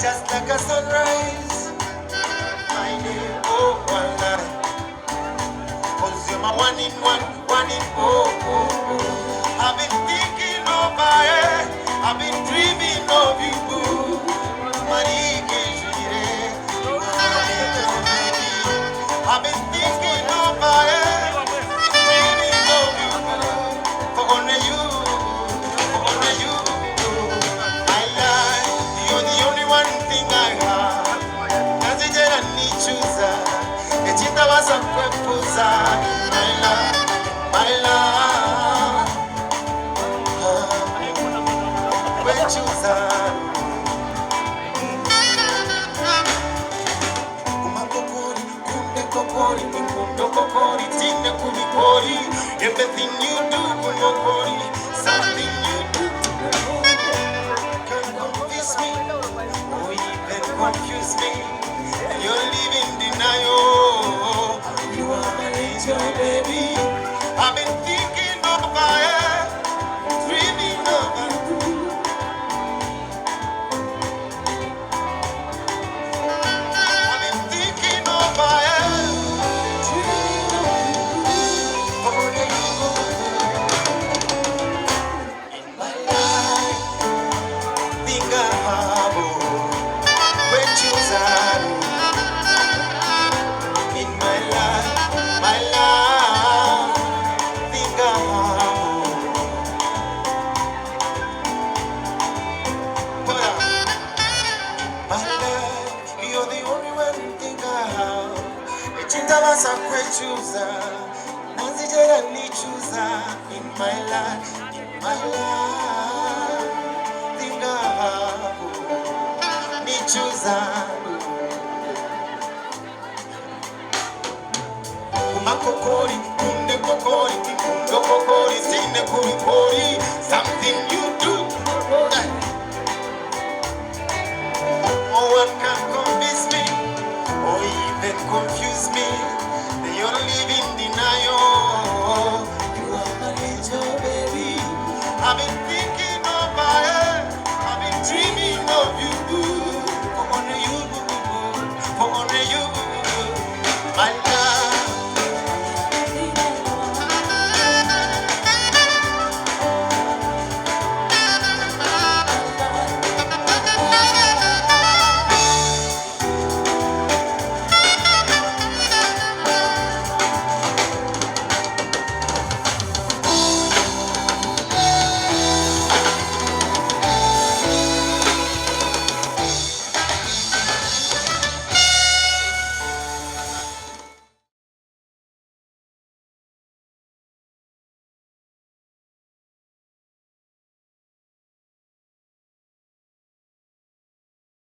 just like a sunrise. My name, oh, one life. 'Cause you're my one in, oh, oh, oh. I've been thinking over it. I've been dreaming of you, boo. Marike Jire, I've been thinking over it. Dreaming of you, boo. For only you, for only you. My life, you're the only one thing I have. Nazijera ni chuza, echita wasa kwepuza. My love, kwechuza. Kumakokori, kunde kokori, kundo kokori, tine kumikori. Everything you do, kumokori, something you do. Can't confuse me, or even confuse me. You're living denial. You are my angel, baby. I've been thinking over it, dreaming over you. I've been thinking over it, dreaming of you. Only you in my life, think I have when choose in my life, think I have. My life, you're the only one thing I have. Echitawasa kwechuza, nazijera nichuza in my life, think I have. Nichuza, kumakokori, kunde kokori, kundo kokori, sine kumikori, something you